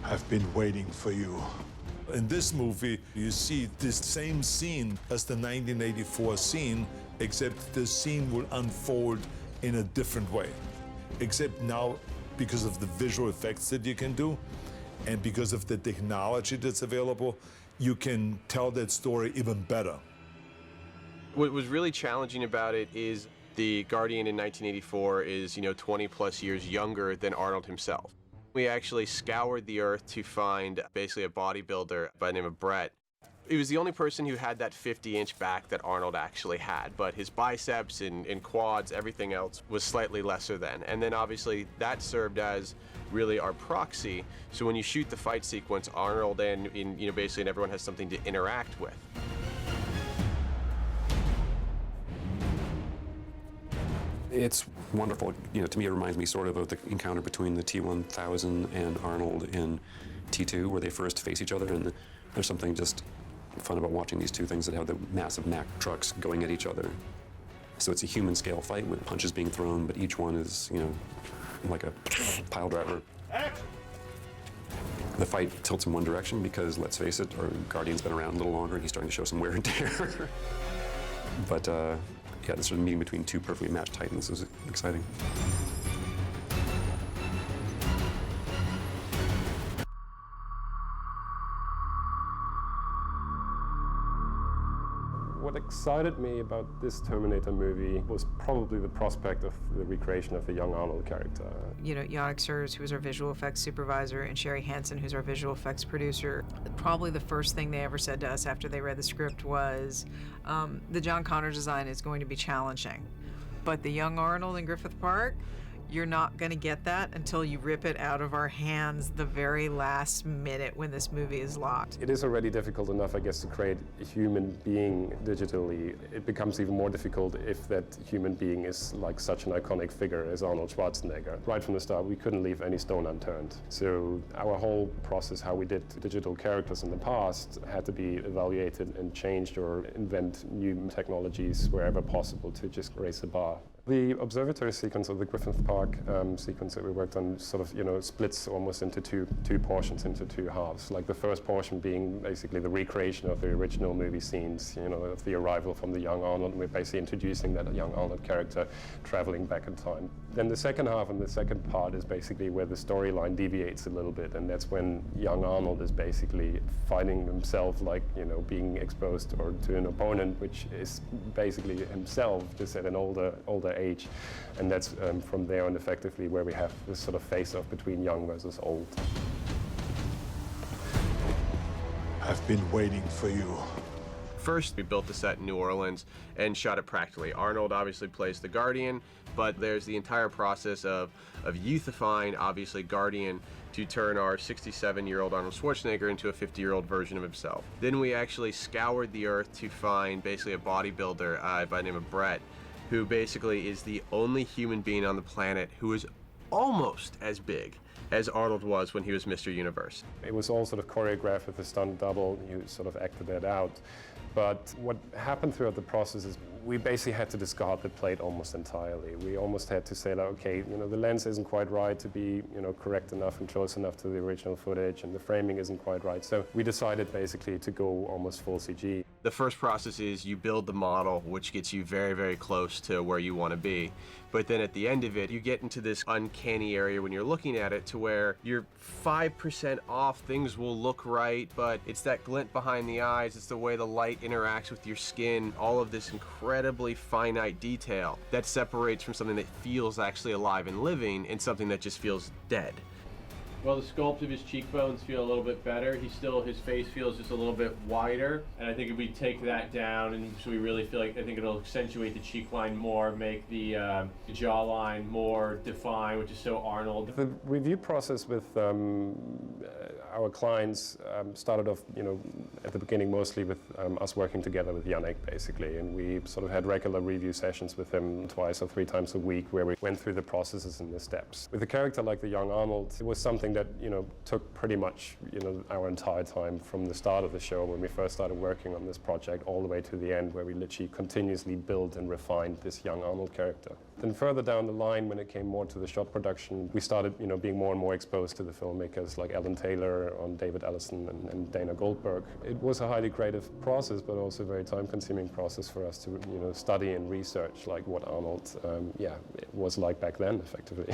I've been waiting for you. In this movie, you see this same scene as the 1984 scene, except the scene will unfold in a different way. Except now, because of the visual effects that you can do, and because of the technology that's available, you can tell that story even better. What was really challenging about it is the Guardian in 1984 is, 20 plus years younger than Arnold himself. We actually scoured the earth to find basically a bodybuilder by the name of Brett. He was the only person who had that 50-inch back that Arnold actually had, but his biceps and quads, everything else was slightly lesser than. And then obviously that served as really our proxy. So when you shoot the fight sequence, Arnold and basically everyone has something to interact with. It's wonderful. To me, it reminds me sort of the encounter between the T-1000 and Arnold in T2, where they first face each other, and there's something just fun about watching these two things that have the massive Mack trucks going at each other. So it's a human scale fight with punches being thrown, but each one is, like a pile driver. The fight tilts in one direction because, let's face it, our Guardian's been around a little longer and he's starting to show some wear and tear. But yeah, this sort of meeting between two perfectly matched titans is exciting. What excited me about this Terminator movie was probably the prospect of the recreation of the young Arnold character. Yannick Surs, who's our visual effects supervisor, and Sherry Hansen, who's our visual effects producer, probably the first thing they ever said to us after they read the script was, the John Connor design is going to be challenging, but the young Arnold in Griffith Park, you're not going to get that until you rip it out of our hands the very last minute when this movie is locked. It is already difficult enough, I guess, to create a human being digitally. It becomes even more difficult if that human being is like such an iconic figure as Arnold Schwarzenegger. Right from the start, we couldn't leave any stone unturned. So our whole process, how we did digital characters in the past, had to be evaluated and changed or invent new technologies wherever possible to just raise the bar. The observatory sequence, or the Griffith Park sequence that we worked on, sort of, splits almost into two portions, into two halves. Like the first portion being basically the recreation of the original movie scenes, of the arrival from the young Arnold, and we're basically introducing that young Arnold character traveling back in time. Then the second half and the second part is basically where the storyline deviates a little bit, and that's when young Arnold is basically finding himself like, being exposed or to an opponent, which is basically himself, just at an older age. And that's from there on effectively where we have this sort of face-off between young versus old. I've been waiting for you. First, we built the set in New Orleans and shot it practically. Arnold obviously plays the Guardian, but there's the entire process of youthifying, obviously, Guardian to turn our 67-year-old Arnold Schwarzenegger into a 50-year-old version of himself. Then we actually scoured the earth to find basically a bodybuilder by the name of Brett, who basically is the only human being on the planet who is almost as big as Arnold was when he was Mr. Universe. It was all sort of choreographed with a stunt double. You sort of acted that out. But what happened throughout the process is we basically had to discard the plate almost entirely. We almost had to say, like, okay, the lens isn't quite right to be, correct enough and close enough to the original footage, and the framing isn't quite right. So we decided basically to go almost full CG. The first process is you build the model, which gets you very, very close to where you want to be. But then at the end of it, you get into this uncanny area when you're looking at it to where you're 5% off, things will look right, but it's that glint behind the eyes, it's the way the light interacts with your skin, all of this incredibly finite detail that separates from something that feels actually alive and living and something that just feels dead. Well, the sculpt of his cheekbones feel a little bit better. His face feels just a little bit wider. And I think if we take that down, and so we really feel like, I think it'll accentuate the cheek line more, make the jawline more defined, which is so Arnold. The review process with our clients started off, at the beginning mostly with us working together with Yannick, basically. And we sort of had regular review sessions with him 2 or 3 times a week where we went through the processes and the steps. With a character like the young Arnold, it was something that took pretty much our entire time from the start of the show when we first started working on this project all the way to the end, where we literally continuously built and refined this young Arnold character. Then further down the line, when it came more to the shot production, we started being more and more exposed to the filmmakers like Alan Taylor pressure on David Ellison and Dana Goldberg. It was a highly creative process, but also a very time-consuming process for us to study and research like what Arnold, it was like back then, effectively.